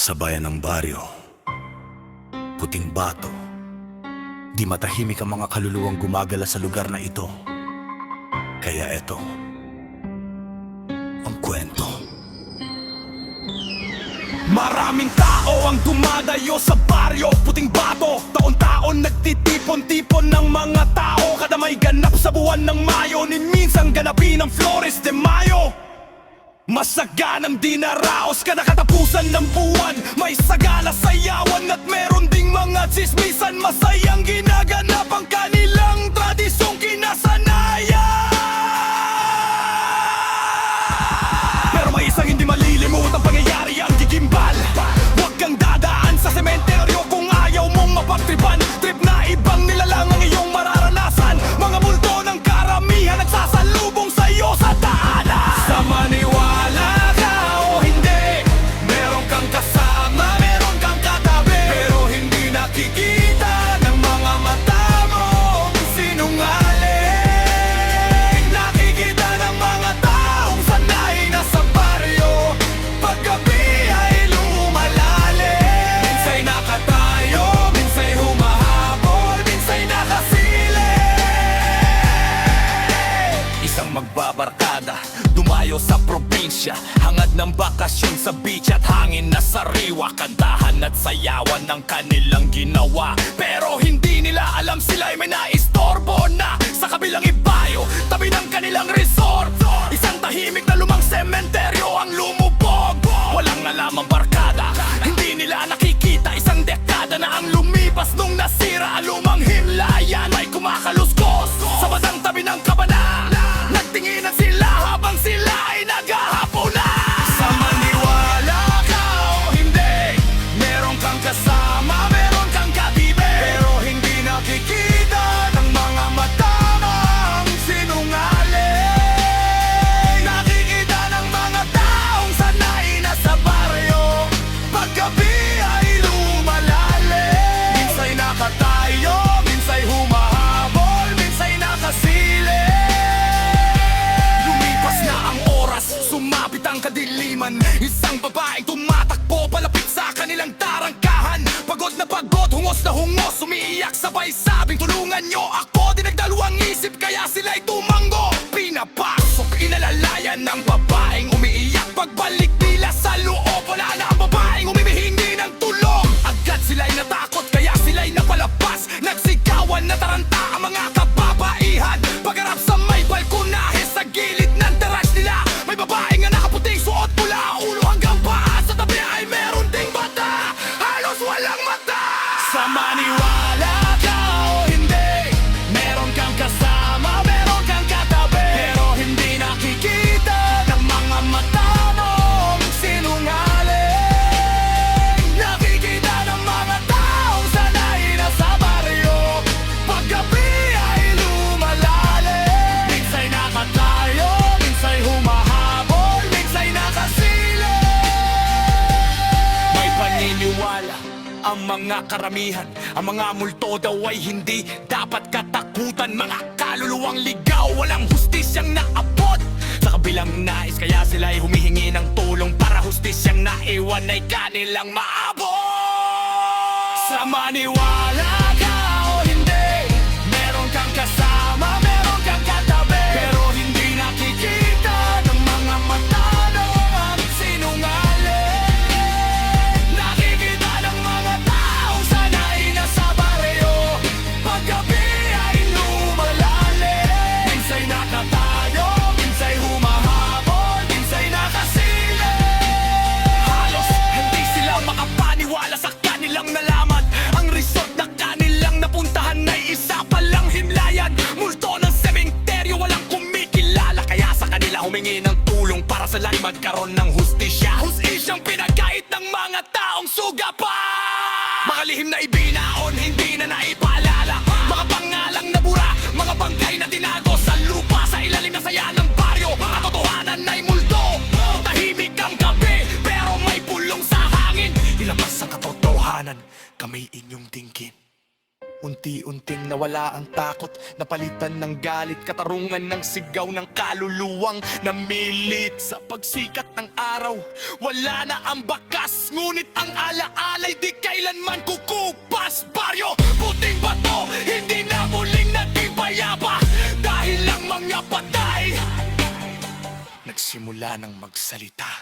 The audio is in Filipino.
Sa bayan ng baryo, puting bato, di matahimik ang mga kaluluwang gumagala sa lugar na ito. Kaya eto, ang kwento. Maraming tao ang dumadayo sa baryo, puting bato. Taon-taon nagtitipon-tipon ng mga tao. Kada may ganap sa buwan ng Mayo, ni minsan ganapin ang Flores de Mayo. Masaganang dinaraos kada katapusan ng buwan. May sagala sayawan at meron ding mga tsismisan. Masayang ginaganap ang kanilang tradisyong kinasanayan. Pero may isang hindi malilimut ang pangyayari, ang gigimbal. Huwag kang dadaan sa sementeryo kung ayaw mong mapagtripan. Trip na ibang nilalang ang iyong mararanasan. Mga multo ng karamihan nagsasalubong sa'yo sa daanan. Sa maniwala ka o hindi, meron kang kasama, meron kang katabi. Pero hindi nakikita ng mga mata mo sinungaling. Nakikita ng mga taong sanay na sa baryo. Paggabi ay lumalalim. Minsa'y nakatayo, minsa'y humahabol, minsa'y nakasilip. Isang magbabarkada, dumayo sa probinsya, hangad ng bakasyon sa beach at hangin na sariwa. Kantahan at sayawan ng kanilang ginawa, pero hindi nila alam sila'y may naistorbo na sa kabilang ibayo, tabi ng kanilang resort. Isang tahimik na lumang sementeryo ang lumubog. Walang alam ang barkada, hindi nila nakikita isang dekada na ang lumipas nung nasira ang lumang himlayan. May kumakaluskos sa batang tabi ng kabana. Nagtinginan sila habang sila ay naghahaponan. Sa maniwala ka o hindi, meron kang kasama, meron kang katibi. Pero hindi nakikita ng mga mata mo ang sinungaling. Nakikita ng mga taong sanay na sa baryo. Paggabi ay lumalalim. Minsa'y nakatayo, minsa'y humahabol, minsa'y nakasilip. Lumipas na ang oras, sumapit ang kadiliman. Isang babaeng tumatakbo palapit sa kanilang tarangkahan. Pagod na pagod, hungos na hungos, umiiyak sabay sabing tulungan nyo ako. Di nagdalawang isip kaya sila'y tumango. Pinapasok, inalalayan ng babaeng umiiyak. Pagbalik nila sa loob, wala na ang babaeng humihingi ng tulong. Agad sila'y natakot kaya sila'y napalapas. Nagsigawan na taranta ang mga kababaihan. Pagharap sa may balkonahe sa gilid ng terrace nila, may babaeng na nakaputing suot pula, ulo hanggang paa. Sa tabi ay meron ding bata, halos walang mata. Sa maniwala ka o hindi, meron kang kasama, meron kang katabi. Pero hindi nakikita ng mga mata mo ang sinungaling. Nakikita ng mga taong sanay na sa baryo. Paggabi ay lumalalim. Minsa'y nakatayo, minsa'y humahabol, minsa'y nakasilip. May paniniwala ang mga karamihan, ang mga multo daw ay hindi dapat katakutan. Mga kaluluwang ligaw, walang hustisyang naabot sa kabilang nais, kaya sila'y humihingi ng tulong para hustisyang naiwan ay kanilang maabot. Sa maniwala ka o hindi, meron kang kasama, meron kang katabi. Pero hindi nakikita ng mga mata mo ang sinungaling. Nakikita ng mga taong sanay na sa baryo. Paggabi ay lumalalim. Minsa'y nakatayo, minsa'y humahabol, minsa'y nakasilip. Halos hindi sila makapaniwala sa kanilang nalaman. Ang resort na kanilang napuntahan ay isa palang himlayan. Multo ng sementeryo, walang kumikilala. Kaya sa kanila humingi ng tulong para sa lahat magkaroon ng hustisya. Hustisyang pinagkait ng mga taong sugapa. Mga lihim na ibinaon, hindi na naipaalala. Mga pangalang nabura, mga bangkay na tinago sa lupa. Sa ilalim na saya ng baryo, ang totohanan ay multo. Tahimik ang gabi, pero may pulong sa hangin. Ilabas ang katotohanan, kami inyong tingin. Unti-unting nawala ang takot, napalitan ng galit, katarungan ng sigaw ng kaluluwang namilit. Sa pagsikat ng araw, wala na ang bakas, ngunit ang alaalay di kailanman kukupas. Baryo, puting bato, hindi na muling naging bayaba, dahil lang mga patay nagsimula ng magsalita.